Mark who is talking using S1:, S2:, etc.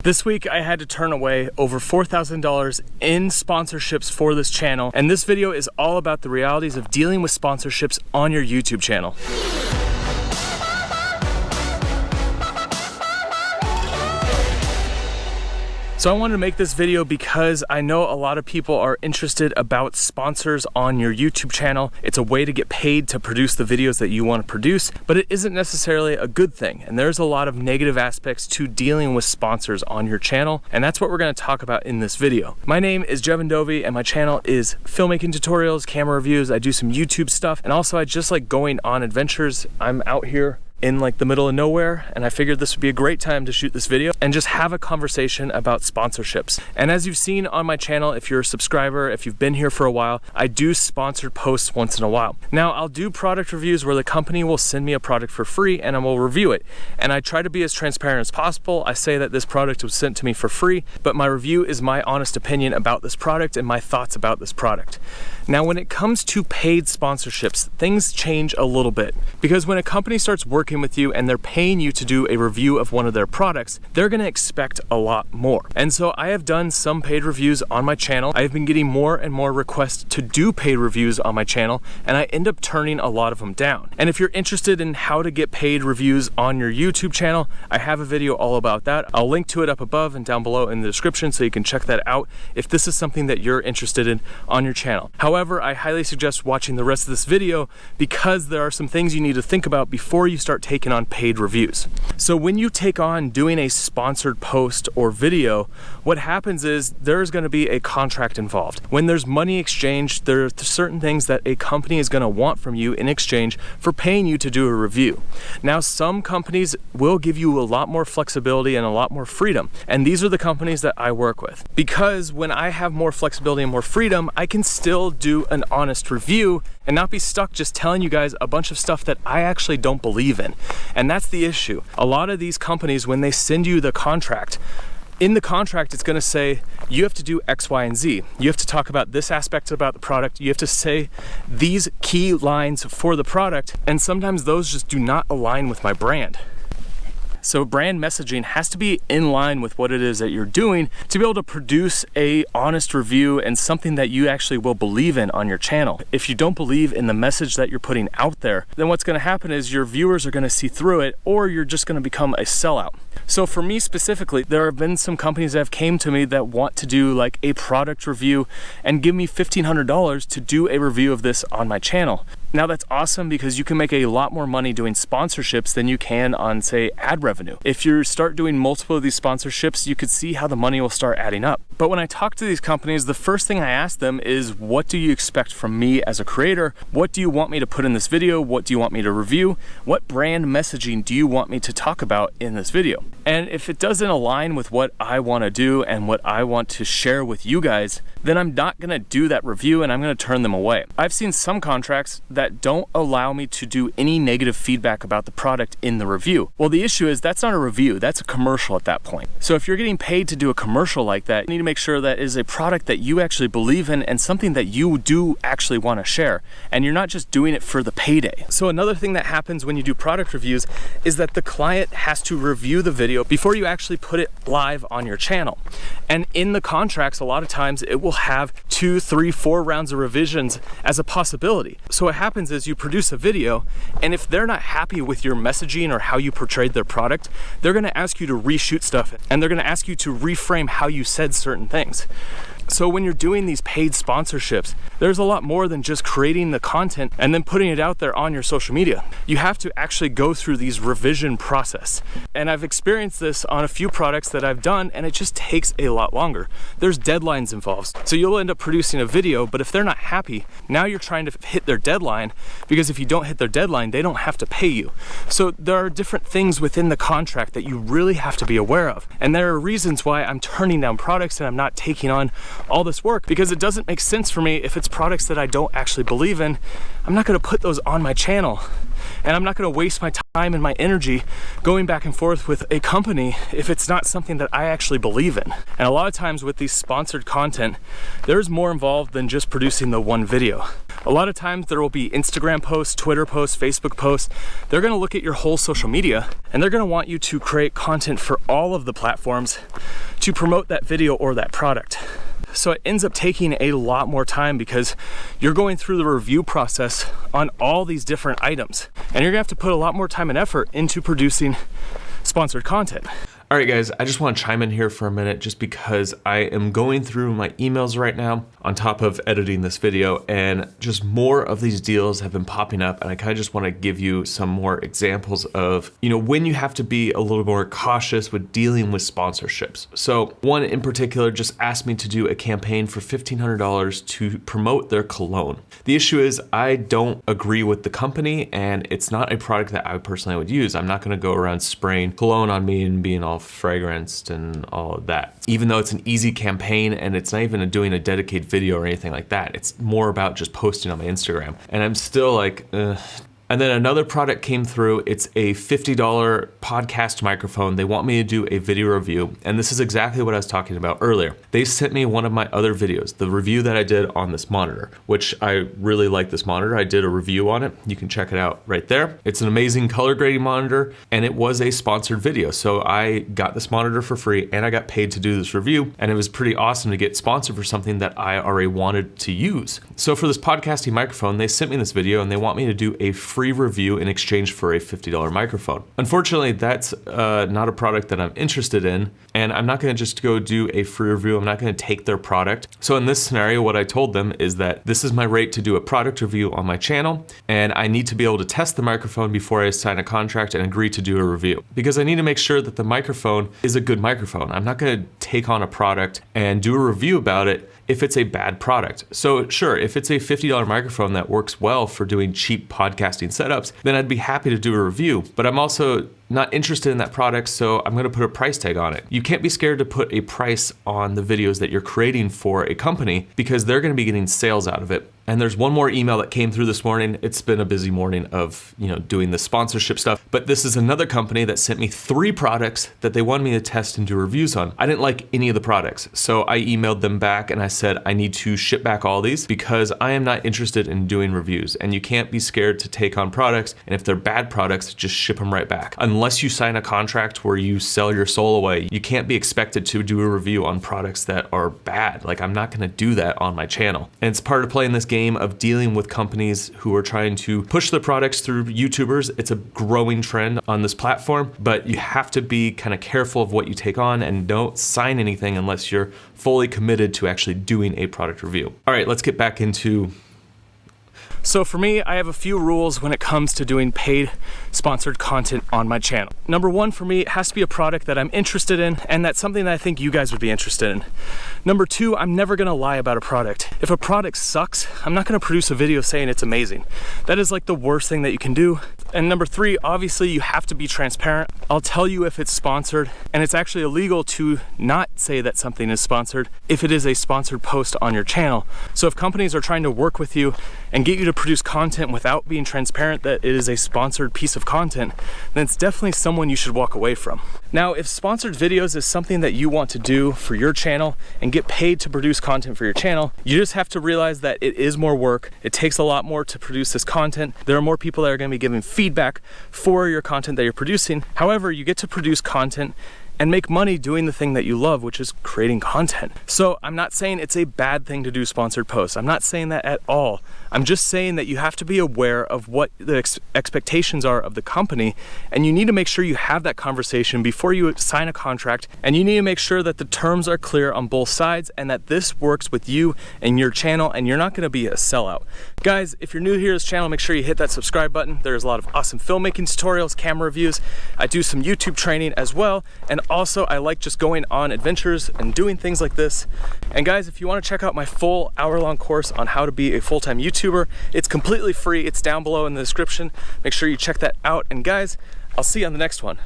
S1: This week I had to turn away over $4,000 in sponsorships for this channel, and this video is all about the realities of dealing with sponsorships on your YouTube channel. So I wanted to make this video because I know a lot of people are interested about sponsors on your YouTube channel. It's a way to get paid to produce the videos that you want to produce, but it isn't necessarily a good thing. And there's a lot of negative aspects to dealing with sponsors on your channel. And that's what we're going to talk about in this video. My name is Jeven Dovey and my channel is filmmaking tutorials, camera reviews. I do some YouTube stuff. And also I just like going on adventures. I'm out here in like the middle of nowhere, and I figured this would be a great time to shoot this video and just have a conversation about sponsorships. And as you've seen on my channel, if you're a subscriber, if you've been here for a while, I do sponsored posts once in a while. Now I'll do product reviews where the company will send me a product for free and I will review it. And I try to be as transparent as possible. I say that this product was sent to me for free, but my review is my honest opinion about this product and my thoughts about this product. Now, when it comes to paid sponsorships, things change a little bit, because when a company starts working with you and they're paying you to do a review of one of their products, they're gonna expect a lot more. And so I have done some paid reviews on my channel. I've been getting more and more requests to do paid reviews on my channel, and I end up turning a lot of them down. And if you're interested in how to get paid reviews on your YouTube channel, I have a video all about that. I'll link to it up above and down below in the description so you can check that out if this is something that you're interested in on your channel. However, I highly suggest watching the rest of this video because there are some things you need to think about before you start taking on paid reviews. So when you take on doing a sponsored post or video, what happens is there's going to be a contract involved. When there's money exchanged, there are certain things that a company is going to want from you in exchange for paying you to do a review. Now, some companies will give you a lot more flexibility and a lot more freedom, and these are the companies that I work with. Because when I have more flexibility and more freedom, I can still do an honest review and not be stuck just telling you guys a bunch of stuff that I actually don't believe in. And that's the issue. A lot of these companies, when they send you the contract, in the contract, it's gonna say, you have to do X, Y, and Z. You have to talk about this aspect about the product. You have to say these key lines for the product. And sometimes those just do not align with my brand. So brand messaging has to be in line with what it is that you're doing to be able to produce a honest review and something that you actually will believe in on your channel. If you don't believe in the message that you're putting out there, then what's gonna happen is your viewers are gonna see through it, or you're just gonna become a sellout. So for me specifically, there have been some companies that have came to me that want to do like a product review and give me $1,500 to do a review of this on my channel. Now that's awesome because you can make a lot more money doing sponsorships than you can on, say, ad revenue. If you start doing multiple of these sponsorships, you could see how the money will start adding up. But when I talk to these companies, the first thing I ask them is, what do you expect from me as a creator? What do you want me to put in this video? What do you want me to review? What brand messaging do you want me to talk about in this video? And if it doesn't align with what I want to do and what I want to share with you guys, then I'm not going to do that review and I'm going to turn them away. I've seen some contracts that don't allow me to do any negative feedback about the product in the review. Well, the issue is that's not a review, that's a commercial at that point. So if you're getting paid to do a commercial like that, you need to make sure that it is a product that you actually believe in and something that you do actually want to share. And you're not just doing it for the payday. So another thing that happens when you do product reviews is that the client has to review the video before you actually put it live on your channel. And in the contracts, a lot of times it will have 2, 3, 4 rounds of revisions as a possibility. So what happens is you produce a video, and if they're not happy with your messaging or how you portrayed their product, they're gonna ask you to reshoot stuff, and they're gonna ask you to reframe how you said certain things. So when you're doing these paid sponsorships, there's a lot more than just creating the content and then putting it out there on your social media. You have to actually go through these revision process. And I've experienced this on a few products that I've done, and it just takes a lot longer. There's deadlines involved. So you'll end up producing a video, but if they're not happy, now you're trying to hit their deadline, because if you don't hit their deadline, they don't have to pay you. So there are different things within the contract that you really have to be aware of. And there are reasons why I'm turning down products and I'm not taking on all this work, because it doesn't make sense for me if it's products that I don't actually believe in. I'm not going to put those on my channel, and I'm not going to waste my time and my energy going back and forth with a company if it's not something that I actually believe in. And a lot of times with these sponsored content, there's more involved than just producing the one video. A lot of times there will be Instagram posts, Twitter posts, Facebook posts. They're gonna look at your whole social media and they're gonna want you to create content for all of the platforms to promote that video or that product. So it ends up taking a lot more time because you're going through the review process on all these different items. And you're gonna have to put a lot more time and effort into producing sponsored content.
S2: All right, guys, I just want to chime in here for a minute just because I am going through my emails right now on top of editing this video, and just more of these deals have been popping up, and I kind of just want to give you some more examples of, when you have to be a little more cautious with dealing with sponsorships. So one in particular just asked me to do a campaign for $1,500 to promote their cologne. The issue is I don't agree with the company, and it's not a product that I personally would use. I'm not going to go around spraying cologne on me and being all fragranced and all of that. Even though it's an easy campaign and it's not even doing a dedicated video or anything like that, it's more about just posting on my Instagram. And I'm still like, ugh. And then another product came through. It's a $50 podcast microphone. They want me to do a video review. And this is exactly what I was talking about earlier. They sent me one of my other videos, the review that I did on this monitor, which I really like this monitor. I did a review on it. You can check it out right there. It's an amazing color grading monitor, and it was a sponsored video. So I got this monitor for free and I got paid to do this review. And it was pretty awesome to get sponsored for something that I already wanted to use. So for this podcasting microphone, they sent me this video and they want me to do a free review in exchange for a $50 microphone. Unfortunately, that's not a product that I'm interested in, and I'm not going to just go do a free review. I'm not going to take their product. So in this scenario, what I told them is that this is my rate to do a product review on my channel, and I need to be able to test the microphone before I sign a contract and agree to do a review, because I need to make sure that the microphone is a good microphone. I'm not going to take on a product and do a review about it if it's a bad product. So sure, if it's a $50 microphone that works well for doing cheap podcasting setups, then I'd be happy to do a review. But I'm also not interested in that product, so I'm gonna put a price tag on it. You can't be scared to put a price on the videos that you're creating for a company, because they're gonna be getting sales out of it. And there's one more email that came through this morning. It's been a busy morning of, doing the sponsorship stuff, but this is another company that sent me 3 products that they wanted me to test and do reviews on. I didn't like any of the products, so I emailed them back and I said, I need to ship back all these because I am not interested in doing reviews. And you can't be scared to take on products, and if they're bad products, just ship them right back. Unless you sign a contract where you sell your soul away, you can't be expected to do a review on products that are bad. Like, I'm not gonna do that on my channel. And it's part of playing this game of dealing with companies who are trying to push their products through YouTubers. It's a growing trend on this platform, but you have to be kind of careful of what you take on, and don't sign anything unless you're fully committed to actually doing a product review. All right, let's get back into.
S1: So for me, I have a few rules when it comes to doing paid sponsored content on my channel. Number one, for me, it has to be a product that I'm interested in, and that's something that I think you guys would be interested in. Number two, I'm never gonna lie about a product. If a product sucks, I'm not gonna produce a video saying it's amazing. That is like the worst thing that you can do. And number three, obviously you have to be transparent. I'll tell you if it's sponsored, and it's actually illegal to not say that something is sponsored if it is a sponsored post on your channel. So if companies are trying to work with you and get you to produce content without being transparent that it is a sponsored piece of content, then it's definitely someone you should walk away from. Now, if sponsored videos is something that you want to do for your channel and get paid to produce content for your channel, you just have to realize that it is more work. It takes a lot more to produce this content. There are more people that are going to be giving feedback for your content that you're producing. However, you get to produce content and make money doing the thing that you love, which is creating content. So I'm not saying it's a bad thing to do sponsored posts. I'm not saying that at all. I'm just saying that you have to be aware of what the expectations are of the company, and you need to make sure you have that conversation before you sign a contract, and you need to make sure that the terms are clear on both sides and that this works with you and your channel, and you're not gonna be a sellout. Guys, if you're new here to this channel, make sure you hit that subscribe button. There's a lot of awesome filmmaking tutorials, camera reviews. I do some YouTube training as well, and also I like just going on adventures and doing things like this. And guys, if you want to check out my full hour-long course on how to be a full-time YouTuber, it's completely free. It's down below in the description. Make sure you check that out. And guys, I'll see you on the next one.